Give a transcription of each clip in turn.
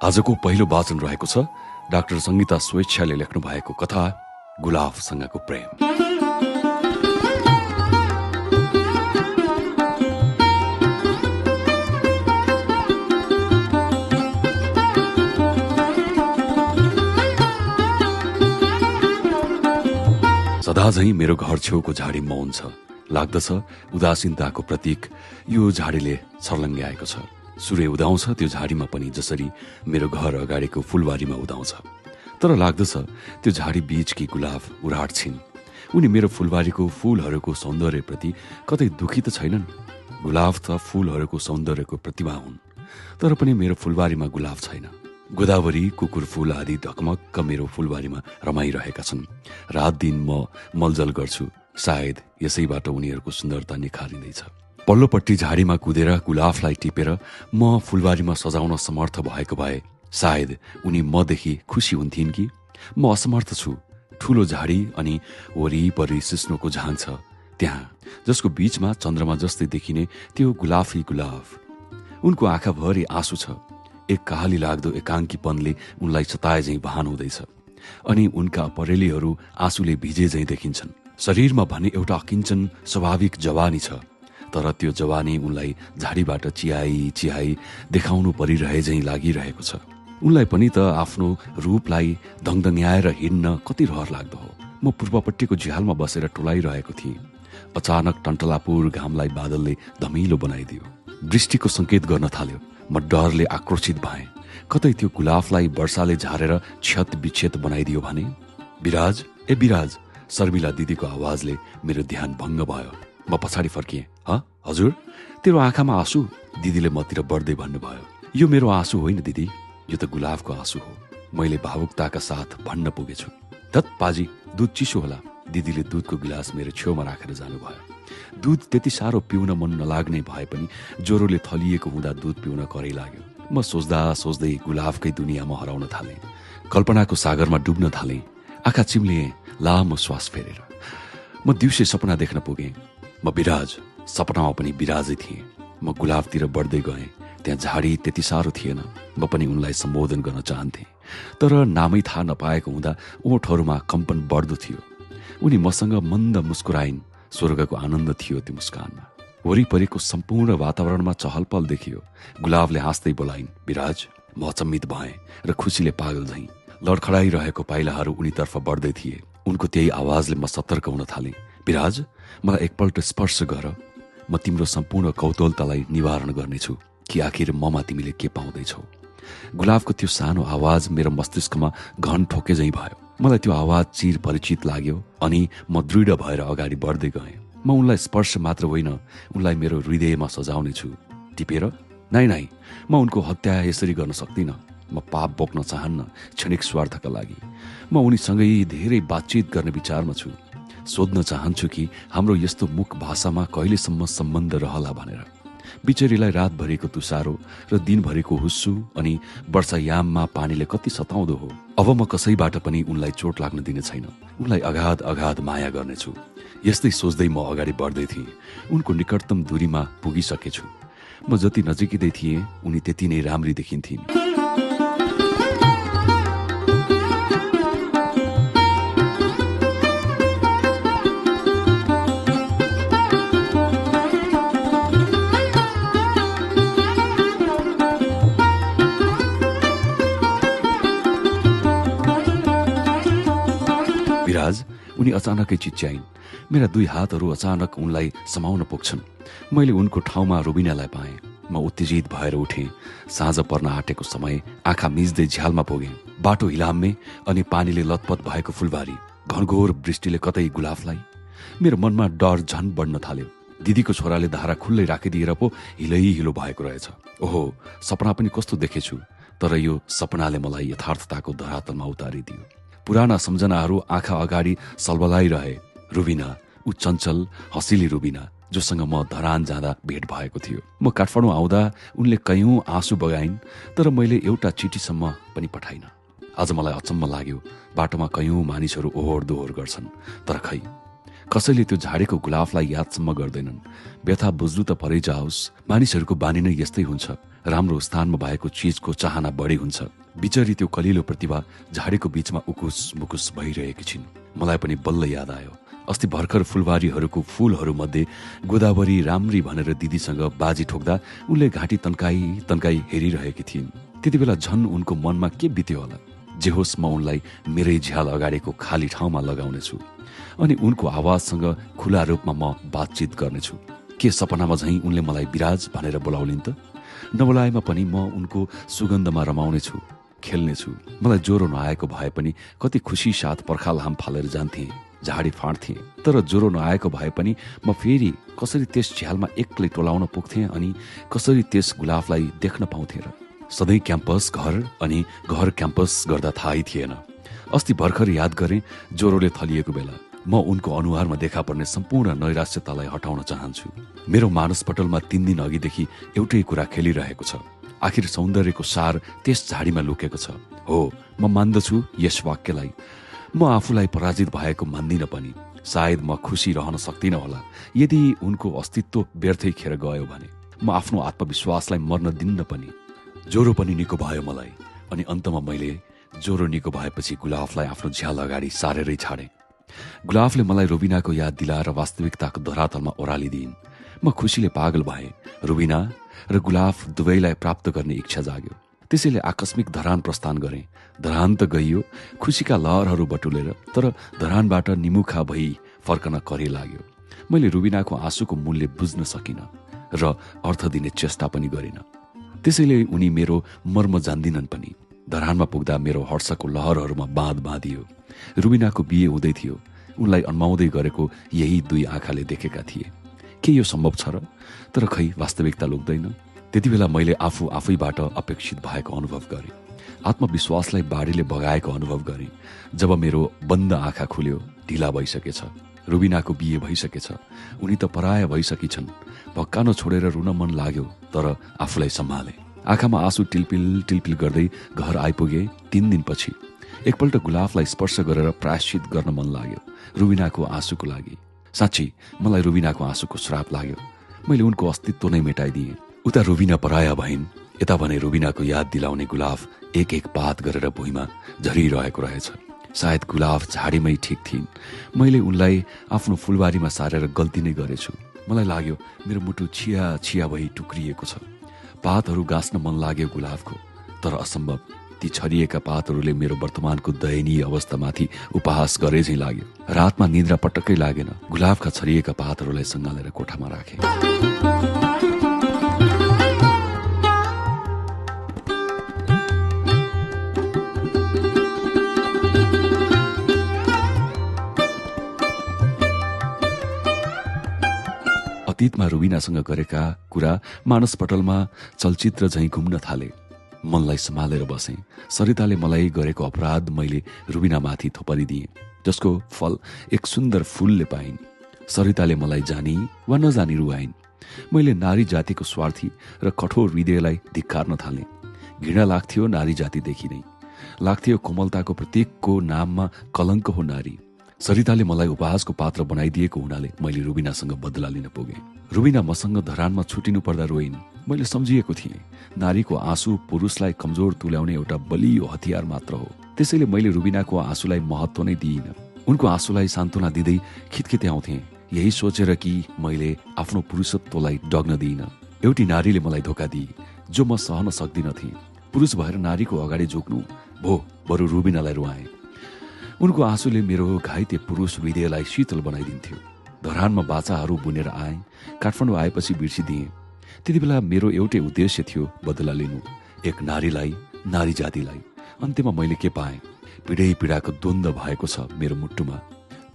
आजको पहिलो वाचन रहेको छ डाक्टर संगीता स्वेच्छाले लेख्नु भएको कथा गुलाफसँगको प्रेम। सदा झैं मेरो घर छेउको झाडी मौन छ। लाग्दछ उदासीनताको प्रतीक यो झाडीले छर्लङ्ग्याएको छ। सूर्य उदाउँछ त्यो झाडीमा पनि जसरी मेरो घर अगाडिको फूलबारीमा उदाउँछ। तर लाग्दछ त्यो झाडी बीचकी गुलाफ उराट छिन्। उनी मेरो फूलबारीको फूलहरूको सौन्दर्यप्रति कतै दुखी त छैनन्। गुलाफ त फूलहरूको सौन्दर्यको प्रतिभा हुन्। तर पनि मेरो फूलबारीमा गुलाफ छैन। गोदावरी, कुकुर फूल आदि ढकमक्क मेरो फूलबारीमा रमाइरहेका छन्। रात दिन म मलजल गर्छु। सायद यसैबाट उनीहरूको सुन्दरता निखारिँदैछ। पल्लोपट्टि झाडीमा कुदेर गुलाफलाई टिपेर म फूलबारीमा सजाउन समर्थ भएको भए सायद उनी मदेखि खुसी हुन्थिन् कि म असमर्थ छु। ठूलो झाडी अनि वरिपरि सिस्नोको झाङ छ त्यहाँ, जसको बीचमा चन्द्रमा जस्तै देखिने त्यो गुलाफी गुलाफ। उनको आँखाभरि आँसु छ। एक कहाली लाग्दो एकाङ्कीपनले उनलाई सताए झैं भान हुँदैछ अनि उनका परेलीहरू आँसुले भिजे झैं देखिन्छन्। शरीरमा भने एउटा अकिञ्चन स्वाभाविक जवानी छ, तर त्यो जवानी उनलाई झाडीबाट चिहाई देखाउनु परिरहे झैं लागिरहेको छ। उनलाई पनि त आफ्नो रूपलाई दङदङ्याएर हिँड्न कति रहर लाग्दो हो। म पूर्वपट्टिको झ्यालमा बसेर टोलाइरहेको थिएँ। अचानक टन्टलापुर घामलाई बादलले धमिलो बनाइदियो। वृष्टिको संकेत गर्न थाल्यो। म डरले आक्रोशित भएँ। कतै त्यो गुलाफलाई वर्षाले झारेर क्षत विक्षत बनाइदियो भने। विराज, ए विराज, शर्मिला दिदीको आवाजले मेरो ध्यान भङ्ग भयो। म पछाडि फर्किएँ। हजुर, तेरो आँखामा आँसु? दिदीले मतिर बढ्दै भन्नुभयो। यो मेरो आँसु होइन दिदी, यो त गुलाफको आँसु हो। मैले भावुकताका साथ भन्न पुगेछु। धत पाजी, दुध चिसो होला। दिदीले दुधको गिलास मेरो छेउमा राखेर जानुभयो। दुध त्यति साह्रो पिउन मन नलाग्ने भए पनि ज्वरोले थलिएको हुँदा दुध पिउन करै लाग्यो। म सोच्दा सोच्दै गुलाफकै दुनियाँमा हराउन थालेँ। कल्पनाको सागरमा डुब्न थालेँ। आँखा चिम्लिएँ लामो श्वास फेरेर। म दिउँसै सपना देख्न पुगेँ। म विराज, सपनामा पनि विराजै थिएँ। म गुलाफतिर बढ्दै गएँ। त्यहाँ झाडी त्यति साह्रो थिएन। म पनि उनलाई सम्बोधन गर्न चाहन्थेँ, तर नामै थाहा नपाएको हुँदा ओठहरूमा कम्पन बढ्दो थियो। उनी मसँग मन्द मुस्कुराइन्। स्वर्गको आनन्द थियो त्यो मुस्कानमा। वरिपरिको सम्पूर्ण वातावरणमा चहलपहल देखियो। गुलाफले हाँस्दै बोलाइन्, विराज। म अचम्मित भएँ र खुसीले पागल झैं। लडखडाइरहेको पाइलाहरू उनीतर्फ बढ्दै थिए। उनको त्यही आवाजले म सतर्क हुन थालेँ। विराज, मलाई एकपल्ट स्पर्श गर। म तिम्रो सम्पूर्ण कौतूहलतालाई निवारण गर्नेछु कि आखिर ममा तिमीले के पाउँदैछौ। गुलाफको त्यो सानो आवाज मेरो मस्तिष्कमा घन ठोके झैं भयो। मलाई त्यो आवाज चिर परिचित लाग्यो अनि म दृढ भएर अगाडि बढ्दै गएँ। म उनलाई स्पर्श मात्र होइन, उनलाई मेरो हृदयमा सजाउने छु। टिपेर? नाइ, म उनको हत्या यसरी गर्न सक्दिनँ। म पाप बोक्न चाहन्न क्षणिक स्वार्थका लागि। म उनीसँगै धेरै बातचित गर्ने विचारमा छु। सोध्न चाहन्छु कि हाम्रो यस्तो मुख भाषामा कहिलेसम्म सम्बन्ध रहला भनेर। बिचरीलाई रातभरिको तुसारो र दिनभरिको हुस्सु अनि वर्षायाममा पानीले कति सताउँदो हो। अब म कसैबाट पनि उनलाई चोट लाग्न दिने छैन। उनलाई अगाध अगाध माया गर्नेछु। यस्तै सोच्दै म अगाडि बढ्दै थिएँ। उनको निकटतम दूरीमा पुगिसकेछु। म जति नजिकै थिएँ उनी त्यति नै राम्री देखिन्थिन्। विराज, उनी अचानकै चिच्याइन्। मेरा दुई हातहरू अचानक उनलाई समाउन पुग्छन्। मैले उनको ठाउँमा रुबिनालाई पाएँ। म उत्तेजित भएर उठेँ। साँझ पर्न आँटेको समय। आँखा मिच्दै झ्यालमा पुगेँ। बाटो हिलाम्मे अनि पानीले लतपत भएको फूलबारी। घनघोर वृष्टिले कतै गुलाफलाई। मेरो मनमा डर झन बढ्न थाल्यो। दिदीको छोराले धारा खुल्लै राखिदिएर पो हिलो भएको रहेछ। ओहो, सपना पनि कस्तो देखेछु। तर यो सपनाले मलाई यथार्थताको धरातलमा उतारिदियो। पुराना सम्झनाहरू आँखा अगाडि सलबलाइरहे। रुबिना, ऊ चञ्चल हँसिली रुबिना जोसँग म धरान जाँदा भेट भएको थियो। म काठमाडौँ आउँदा उनले कयौं आँसु बगाइन्, तर मैले एउटा चिठीसम्म पनि पठाइन। आज मलाई अचम्म लाग्यो। बाटोमा कयौं मानिसहरू ओहोर दोहोर गर्छन्, तर खै कसैले त्यो झाडेको गुलाफलाई यादसम्म गर्दैनन्। व्यथा बुझ्नु त परै जाओस्, मानिसहरूको बानी नै यस्तै हुन्छ। राम्रो स्थानमा भएको चिजको चाहना बढी हुन्छ। बिचरी त्यो कलिलो प्रतिभा झाडीको बीचमा उकुस मुकुस भइरहेकी छिन्। मलाई पनि बल्ल याद आयो, अस्ति भर्खर फुलबारीहरूको फूलहरूमध्ये गोदावरी राम्री भनेर दिदीसँग बाजी ठोक्दा उनले घाँटी तन्काई तन्काई हेरिरहेकी थिइन्। त्यति बेला झन् उनको मनमा के बित्यो होला। जे होस्, म उनलाई मेरै झ्याल अगाडिको खाली ठाउँमा लगाउनेछु अनि उनको आवाजसँग खुला रूपमा म बातचित गर्नेछु। के सपनामा झैँ उनले मलाई बिराज भनेर बोलाउलिन् त? नबोलाएमा पनि म उनको सुगन्धमा रमाउनेछु, खेल्नेछु। मलाई ज्वरो नआएको भए पनि कति खुसी साथ पर्खाल हाम फालेर जान्थेँ, झाडी फाँड्थेँ। तर ज्वरो नआएको भए पनि म फेरि कसरी त्यस झ्यालमा एक्लै टोलाउन पुग्थेँ अनि कसरी त्यस गुलाफलाई देख्न पाउँथेँ र। सधैँ क्याम्पस घर अनि घर क्याम्पस गर्दा थाहै थिएन। अस्ति भर्खर याद गरेँ, ज्वरोले थलिएको बेला म उनको अनुहारमा देखा पर्ने सम्पूर्ण नैराश्यतालाई हटाउन चाहन्छु। मेरो मानसपटलमा 3 दिन अघिदेखि एउटै कुरा खेलिरहेको छ। आखिर सौन्दर्यको सार त्यस झाडीमा लुकेको छ। हो, म मान्दछु यस वाक्यलाई। म आफूलाई पराजित भएको मान्दिनँ पनि। सायद म खुसी रहन सक्दिनँ होला यदि उनको अस्तित्व व्यर्थै खेर गयो भने। म आफ्नो आत्मविश्वासलाई मर्न दिन्न पनि। ज्वरो पनि निको भयो मलाई अनि अन्तमा मैले ज्वरो निको भएपछि गुलाफलाई आफ्नो झ्याल अगाडि सारेरै छाडेँ। गुलाफले मलाई रुबिनाको याद दिलाएर वास्तविकताको धरातलमा ओह्रालिदिइन्। म खुसीले पागल भएँ। रुबिना र गुलाफ दुवैलाई प्राप्त गर्ने इच्छा जाग्यो। त्यसैले आकस्मिक धरान प्रस्थान गरेँ। धरान त गइयो खुसीका लहरहरू बटुलेर, तर धरानबाट निमुखा भई फर्कन करे लाग्यो। मैले रुबिनाको आँसुको मूल्य बुझ्न सकिनँ र अर्थ दिने चेष्टा पनि गरिनँ। त्यसैले उनी मेरो मर्म जान्दिनन् पनि। धरानमा पुग्दा मेरो हर्षको लहरहरूमा बाँध बाँधियो। रुबिनाको बिहे हुँदै थियो। उनलाई अन्माउँदै गरेको यही 2 आँखाले देखेका थिए। के यो सम्भव छ र? तर खै वास्तविकता लुक्दैन। त्यति बेला मैले आफैबाट अपेक्षित भएको अनुभव गरेँ। आत्मविश्वासलाई बाढीले बगाएको अनुभव गरेँ। जब मेरो बन्द आँखा खुल्यो, ढिला भइसकेछ। रुबिनाको बिहे भइसकेछ। उनी त पराया भइसकिछन्। भक्कानो छोडेर रुन मन लाग्यो, तर आफूलाई सम्हाले। आँखामा आँसु टिलपिल टिलपिल गर्दै घर आइपुगे 3 दिनपछि। एकपल्ट गुलाफलाई स्पर्श गरेर प्रायश्चित गर्न मन लाग्यो, रुबिनाको आँसुको लागि। साँच्ची मलाई रुबिनाको आँसुको श्राप लाग्यो। मैले उनको अस्तित्व नै मेटाइदिएँ। उता रुबिना पराया भइन्, यता भने रुबिनाको याद दिलाउने गुलाफ एक एक पात गरेर भुइँमा झरिरहेको रहेछ। सायद गुलाफ झाडीमै ठिक थिइन्। मैले उनलाई आफ्नो फुलबारीमा सारेर गल्ती नै गरेछु। मलाई लाग्यो मेरो मुटु छिया छिया भई टुक्रिएको छ। पातहरू गाँस्न मन लाग्यो गुलाफको, तर असम्भव। ती छरिएका पातहरूले मेरो वर्तमानको दयनीय अवस्थामाथि उपहास गरे झैँ लाग्यो। रातमा निद्रा पटक्कै लागेन। गुलाफका छरिएका पातहरूलाई सँगालेर कोठामा राखेँ। अतीतमा रुबिनासँग गरेका कुरा मानसपटलमा चलचित्र झैँ घुम्न थाले। मनलाई सम्हालेर बसेँ। सरिताले मलाई गरेको अपराध मैले रुबिनामाथि थोपरिदिएँ। जसको फल एक सुन्दर फूलले पाइन्। सरिताले मलाई जानी वा नजानी रुवाइन्। मैले नारी जातिको स्वार्थी र कठोर हृदयलाई धिक्कार्न थालेँ। घृणा लाग्थ्यो नारी जातिदेखि नै। लाग्थ्यो कोमलताको प्रतीकको नाममा कलङ्क हो नारी। सरिताले मलाई उपहासको पात्र बनाइदिएको हुनाले मैले रुबिनासँग बदला लिन पुगेँ। रुबिना मसँग धरानमा छुटिनु पर्दा रोइन्। मैले सम्झिएको थिएँ नारीको आँसु पुरुषलाई कमजोर तुल्याउने एउटा बलियो हतियार मात्र हो। त्यसैले मैले रुबिनाको आँसुलाई महत्त्व नै दिइनँ। उनको आँसुलाई सान्त्वना दिँदै खितखित्याउँथेँ। यही सोचेर कि मैले आफ्नो पुरुषत्वलाई डग्न दिइनँ। एउटी नारीले मलाई धोका दिए जो म सहन सक्दिन थिएँ। पुरुष भएर नारीको अगाडि झुक्नु भो, बरु रुबिनालाई रुवाएँ। उनको आँसुले मेरो घाइते पुरुष हृदयलाई शीतल बनाइदिन्थ्यो। धरानमा बाचाहरू बुनेर आएँ। काठमाडौँ आएपछि बिर्सिदिएँ। त्यति बेला मेरो एउटै उद्देश्य थियो, बदला लिनु। एक नारीलाई, नारी जातिलाई। अन्त्यमा मैले के पाएँ? पीडै पीडाको द्वन्द्व भएको छ मेरो मुटुमा।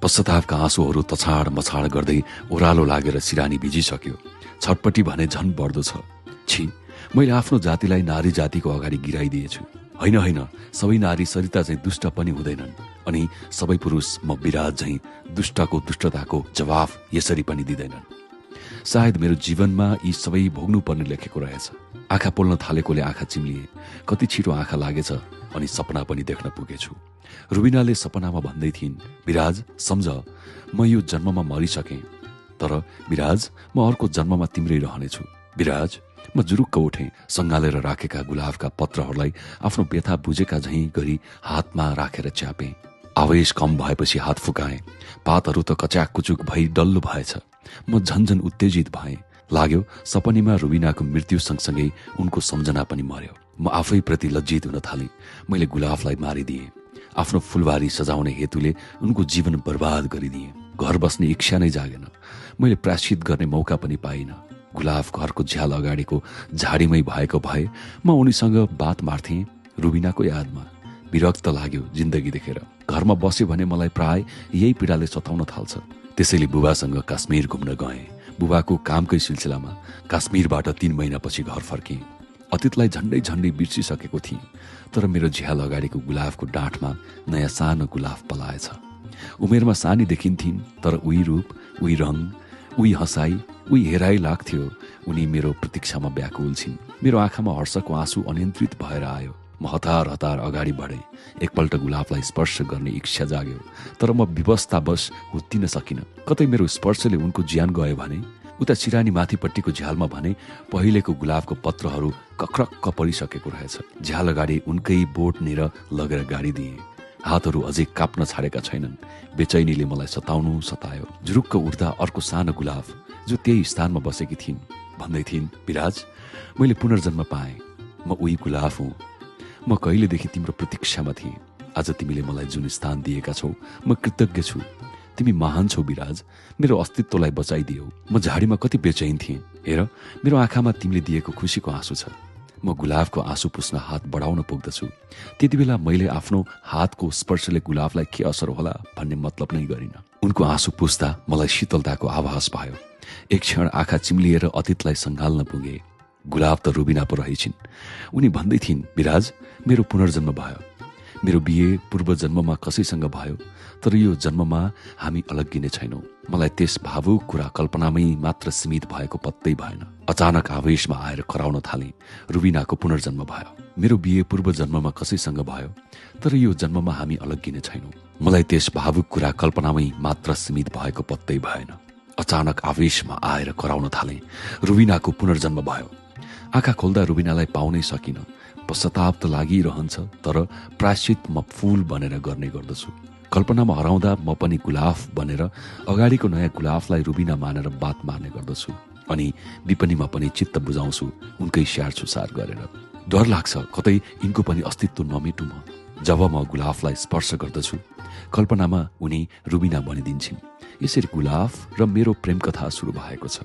पश्चातापका आँसुहरू तछाड मछाड गर्दै ओह्रालो लागेर सिरानी भिजिसक्यो। छटपटी भने झन् बढ्दो छ। छि, मैले आफ्नो जातिलाई नारी जातिको अगाडि गिराइदिएछु। होइन होइन, सबै नारी सरिता चाहिँ दुष्ट पनि हुँदैनन् अनि सबै पुरुष म विराज झैँ दुष्टको दुष्टताको जवाफ यसरी पनि दिँदैनन्। सायद मेरो जीवनमा यी सबै भोग्नु पर्ने लेखेको रहेछ। आँखा पोल्न थालेकोले आँखा चिम्लिए। कति छिटो आँखा लागेछ अनि सपना पनि देख्न पुगेछु। रुबिनाले सपनामा भन्दै थिइन्, विराज सम्झ, म यो जन्ममा मरिसकेँ, तर विराज म अर्को जन्ममा तिम्रै रहनेछु। विराज, म जुरुक्क उठेँ। सँगालेर राखेका गुलाफका पत्रहरूलाई आफ्नो व्यथा बुझेका झैँ गरी हातमा राखेर च्यापेँ। आवेश कम भएपछि हात फुकाएँ। पातहरू त कच्याक कुचुक भई डल्लो भएछ। म झन्झन उत्तेजित भएँ। लाग्यो सपनीमा रुबिनाको मृत्यु सँगसँगै उनको सम्झना पनि मर्यो। म आफैप्रति लज्जित हुन थालेँ। मैले गुलाफलाई मारिदिएँ। आफ्नो फुलबारी सजाउने हेतुले उनको जीवन बर्बाद गरिदिएँ। घर बस्ने इच्छा नै जागेन। मैले प्रायश्चित गर्ने मौका पनि पाइनँ। गुलाफ घरको झ्याल अगाडिको झाडीमै भएको भए म उनीसँग बात मार्थेँ रुबिनाको यादमा। विरक्त लाग्यो जिन्दगी देखेर। घरमा बस्यो भने मलाई प्राय यही पीडाले सताउन थाल्छ। त्यसैले बुबासँग काश्मीर घुम्न गएँ। बुबाको कामकै सिलसिलामा काश्मीरबाट 3 महिनापछि घर फर्केँ। अतीतलाई झन्डै बिर्सिसकेको थिएँ, तर मेरो झ्याल अगाडिको गुलाफको डाँठमा नयाँ सानो गुलाफ पलाएछ। उमेरमा सानी देखिन्थिन्, तर उही रूप, उही रङ, उही हँसाई, उही हेराइ लाग्थ्यो। उनी मेरो प्रतीक्षामा व्याकुल छिन्। मेरो आँखामा हर्षको आँसु अनियन्त्रित भएर आयो। म हतार अगाडि बढेँ। एकपल्ट गुलाफलाई स्पर्श गर्ने इच्छा जाग्यो, तर म विवशतावश हुत्तिन सकिनँ। कतै मेरो स्पर्शले उनको ज्यान गयो भने? उता सिरानी माथिपट्टिको झ्यालमा भने पहिलेको गुलाफको पत्रहरू कक्रक्क परिसकेको रहेछ। झ्याल अगाडि उनकै बोटनिर लगेर गाडिदिएँ। हातहरू अझै काप्न छाडेका छैनन्। बेचैनीले मलाई सतायो। जुरुक्क उठ्दा अर्को सानो गुलाफ, जो त्यही स्थानमा बसेकी थिइन्, भन्दै थिइन्, विराज, मैले पुनर्जन्म पाएँ। म उही गुलाफ हुँ। म कहिलेदेखि तिम्रो प्रतीक्षामा थिएँ। आज तिमीले मलाई जुन स्थान दिएका छौ, म कृतज्ञ छु। तिमी महान छौ विराज। मेरो अस्तित्वलाई बचाइदियौ। म झाडीमा कति बेचैन थिएँ। हेर, मेरो आँखामा तिमीले दिएको खुसीको आँसु छ। म गुलाफको आँसु पुस्न हात बढाउन पुग्दछु। त्यति बेला मैले आफ्नो हातको स्पर्शले गुलाफलाई के असर होला भन्ने मतलब नै गरिन। उनको आँसु पुस्दा मलाई शीतलताको आभास भयो। एक क्षण आँखा चिम्लिएर अतीतलाई सँगाल्न पुगे। गुलाफ त रुबिना पो रहेछिन्। उनी भन्दै थिइन्, विराज, मेरो पुनर्जन्म भयो। मेरो बिहे पूर्व जन्ममा कसैसँग भयो, तर यो जन्ममा हामी अलग्गिने छैनौँ। मलाई त्यस भावुक कुरा कल्पनामै मात्र सीमित भएको पत्तै भएन। अचानक आवेशमा आएर कराउन थालेँ, रुबिनाको पुनर्जन्म भयो। मेरो बिहे पूर्व जन्ममा कसैसँग भयो, तर यो जन्ममा हामी अलग्गिने छैनौँ। मलाई त्यस भावुक कुरा कल्पनामै मात्र सीमित भएको पत्तै भएन। अचानक आवेशमा आएर कराउन थालेँ, रुबिनाको पुनर्जन्म भयो। आँखा खोल्दा रुबिनालाई पाउनै सकिन। पश्चाताप त लागिरहन्छ, तर प्रायश्चित म फूल बनेर गर्ने गर्दछु। कल्पनामा हराउँदा म पनि गुलाफ बनेर अगाडिको नयाँ गुलाफलाई रुबिना मानेर बात मार्ने गर्दछु। अनि विपनीमा पनि चित्त बुझाउँछु उनकै स्याहार सुसार गरेर। डर लाग्छ कतै यिनको पनि अस्तित्व नमेटु म। जब म गुलाफलाई स्पर्श गर्दछु, कल्पनामा उनी रुबिना बनिदिन्छन्। यसरी गुलाफ र मेरो प्रेम कथा सुरु भएको छ।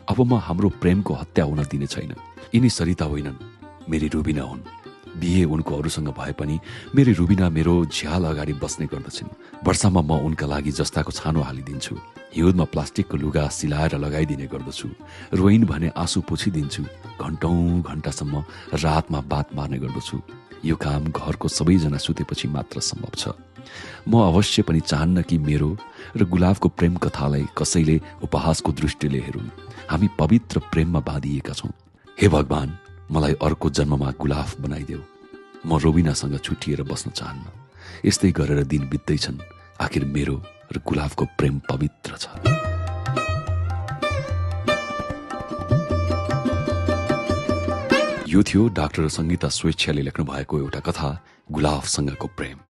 अब म हाम्रो प्रेमको हत्या हुन दिने छैन। यिनी सरिता होइनन्, मेरी रुबिना हुन्। बिहे उनको अरूसँग भए पनि मेरी रुबिना मेरो झ्याल अगाडि बस्ने गर्दछिन्। वर्षामा म उनका लागि जस्ताको छानो हालिदिन्छु। हिउँदमा प्लास्टिकको लुगा सिलाएर लगाइदिने गर्दछु। रोइन् भने आँसु पुछिदिन्छु। घन्टासम्म रातमा बात मार्ने गर्दछु। यो काम घरको सबैजना सुतेपछि मात्र सम्भव छ। म अवश्य पनि चाहन्न कि मेरो र गुलाफको प्रेम कथालाई कसैले उपहासको दृष्टिले हेरुन्। हामी पवित्र प्रेममा बाँधिएका छौँ। हे भगवान, मलाई अर्को जन्ममा गुलाफ बनाइदेऊ। म रुबिनासँग छुट्टिएर बस्न चाहन्न। यस्तै गरेर दिन बित्दैछन्। आखिर मेरो र गुलाफको प्रेम पवित्र छ। यो थियो डाक्टर सङ्गीता स्वेच्छाले लेख्नु भएको एउटा कथा, गुलाफसँगको प्रेम।